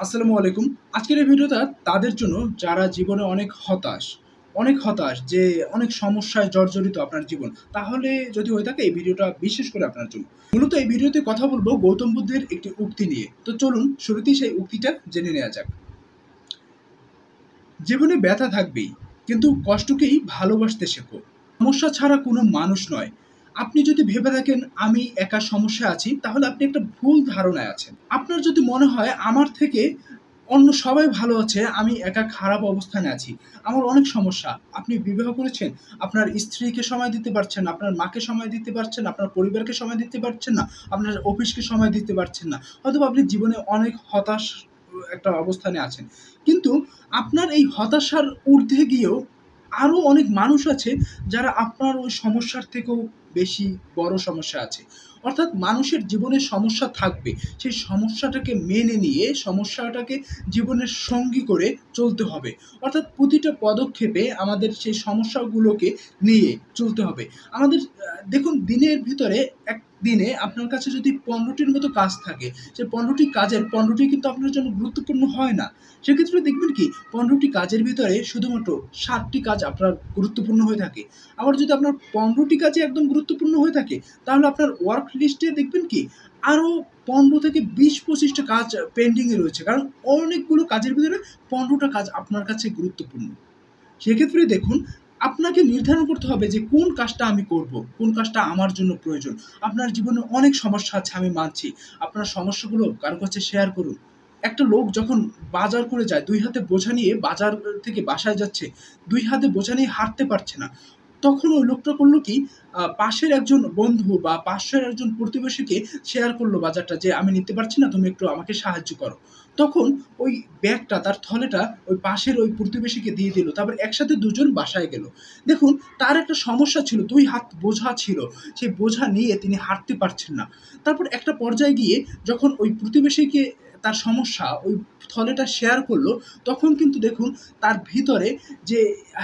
আসসালামু আলাইকুম। আজকের এই ভিডিওটা তাদের জন্য যারা জীবনে অনেক হতাশ যে অনেক সমস্যায় জর্জরিত আপনার জীবন। তাহলে যদি হয়ে থাকে এই ভিডিওটা বিশেষ করে আপনার জন্য। মূলত এই ভিডিওতে কথা বলব গৌতম বুদ্ধের একটি উক্তি নিয়ে। তো চলুন শুরুতেই সেই উক্তিটা জেনে নেওয়া যাক। জীবনে ব্যথা থাকবেই, কিন্তু কষ্টকেই ভালোবাসতে শেখো। সমস্যা ছাড়া কোনো মানুষ নয়। আপনি যদি ভেবে থাকেন আমি একা সমস্যায় আছি, তাহলে আপনি একটা ভুল ধারণায় আছেন। আপনার যদি মনে হয় আমার থেকে অন্য সবাই ভালো আছে, আমি একা খারাপ অবস্থানে আছি, আমার অনেক সমস্যা। আপনি বিবাহ করেছেন, আপনার স্ত্রীকে সময় দিতে পারছেন না, আপনার মাকে সময় দিতে পারছেন না, আপনার পরিবারকে সময় দিতে পারছেন না, আপনার অফিসকে সময় দিতে পারছেন না। হয়তোবা আপনি জীবনে অনেক হতাশ একটা অবস্থানে আছেন। কিন্তু আপনার এই হতাশার ঊর্ধ্বে গিয়েও আরো অনেক মানুষ আছে যারা আপনার ওই সমস্যার থেকেও বেশি বড় সমস্যা আছে। অর্থাৎ মানুষের জীবনে সমস্যা থাকবে। সেই সমস্যাটাকে মেনে নিয়ে সমস্যাটাকে জীবনের সঙ্গী করে চলতে হবে। অর্থাৎ প্রতিটা পদক্ষেপে আমাদের সেই সমস্যাগুলোকে নিয়ে চলতে হবে। আমাদের দেখুন দিনের ভিতরে একদিনে আপনার কাছে যদি ১৫ টির মতো কাজ থাকে, সেই ১৫ টি কাজের ১৫ টি কিন্তু আপনার জন্য গুরুত্বপূর্ণ হয় না। সেক্ষেত্রে দেখবেন কি ১৫ টি কাজের ভিতরে শুধুমাত্র ৭ টি কাজ আপনার গুরুত্বপূর্ণ হয়ে থাকে। আবার যদি আপনার ১৫ টি কাজই একদম গুরুত্বপূর্ণ হয়ে থাকে, তাহলে আপনার ওয়ার্ক লিস্টে দেখবেন কি আরো ১৫ থেকে ২০-২৫ টা কাজ পেন্ডিং এ রয়েছে। কারণ অনেকগুলো কাজের ভিতরে ১৫ টা কাজ আপনার কাছে গুরুত্বপূর্ণ। সেক্ষেত্রে দেখুন আপনাকে নির্ধারণ করতে হবে যে কোন কাজটা আমি করব, কোন কাজটা আমার জন্য প্রয়োজন। আপনার জীবনে অনেক সমস্যা আছে আমি মানছি। আপনার সমস্যাগুলো কারো কাছে শেয়ার করুন। একটা লোক যখন বাজার করে যায় ২ হাতে বোঝা নিয়ে বাজার থেকে বাসায় যাচ্ছে, ২ হাতে বোঝা নিয়ে হাঁটতে পারছে না। তখন ওই লোকটা করলো কি পাশের একজন বন্ধু বা পাশের একজন প্রতিবেশীকে শেয়ার করলো বাজারটা যে, "আমি নিতে পারছি না, তুমি একটু আমাকে সাহায্য করো।" তখন ওই ব্যাগটা তার থলেটা ওই পাশের ওই প্রতিবেশীকে দিয়ে দিল। তারপর একসাথে দুজন বাসায় গেল। দেখুন তার একটা সমস্যা ছিল, ২ হাত বোঝা ছিল। সেই বোঝা নিয়ে তিনি হাঁটতে পারছেন না। তারপর একটা পর্যায়ে গিয়ে যখন ওই প্রতিবেশীকে তার সমস্যা ওই থলেটা শেয়ার করলো, তখন কিন্তু দেখুন তার ভিতরে যে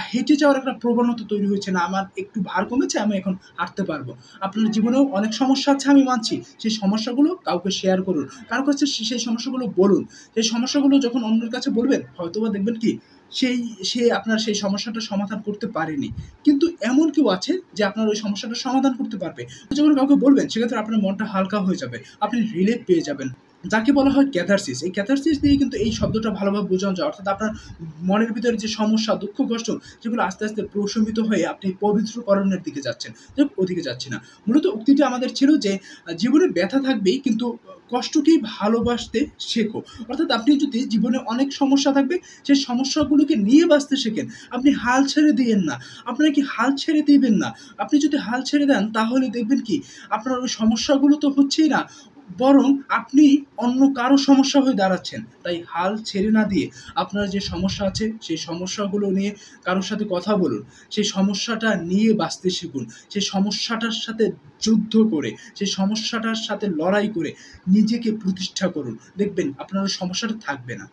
হেঁটে যাওয়ার একটা প্রবণতা তৈরি হয়েছে, না আমার একটু ভার কমেছে, আমি এখন হাঁটতে পারবো। আপনার জীবনেও অনেক সমস্যা আছে আমি মানছি। সেই সমস্যাগুলো কাউকে শেয়ার করুন। কারো কাছে সেই সমস্যাগুলো বলুন। সেই সমস্যাগুলো যখন অন্যের কাছে বলবেন, হয়তোবা দেখবেন কি সেই সে আপনার সেই সমস্যাটার সমাধান করতে পারেনি। কিন্তু এমন কেউ আছে যে আপনার ওই সমস্যাটার সমাধান করতে পারবে। যখন কাউকে বলবেন সেক্ষেত্রে আপনার মনটা হালকা হয়ে যাবে। আপনি রিলিফ পেয়ে যাবেন। যাকে বলা হয় ক্যাথারসিস। এই ক্যাথারসিস দিয়ে কিন্তু এই শব্দটা ভালোভাবে বোঝানো যায়। অর্থাৎ আপনার মনের ভিতরে যে সমস্যা, দুঃখ, কষ্ট যেগুলো আস্তে, আস্তে প্রশমিত হয়ে আপনি পবিত্রকরণের দিকে যাচ্ছেন। যাই হোক ওদিকে যাচ্ছি না। মূলত উক্তিটা আমাদের ছিল যে জীবনে ব্যথা থাকবেই, কিন্তু কষ্টকেই ভালোবাসতে শেখো। অর্থাৎ আপনি যদি জীবনে অনেক সমস্যা থাকবে, সেই সমস্যাগুলোকে নিয়ে বাঁচতে শেখেন। আপনি হাল ছেড়ে দিয়েন না। আপনারা কি হাল ছেড়ে দিবেন না। আপনি যদি হাল ছেড়ে দেন তাহলে দেখবেন কি আপনার ওই সমস্যাগুলো তো হচ্ছেই না, বরং আপনি অন্য কারো সমস্যা হয়ে দাঁড়াচ্ছেন। তাই হাল ছেড়ে না দিয়ে আপনার যে সমস্যা আছে সেই সমস্যাগুলো নিয়ে কারো সাথে কথা বলুন। সেই সমস্যাটা নিয়ে বাঁচতে শিখুন। সেই সমস্যাটার সাথে যুদ্ধ করে, সেই সমস্যাটার সাথে লড়াই করে নিজেকে প্রতিষ্ঠা করুন। দেখবেন আপনার ওই সমস্যাটা থাকবে না।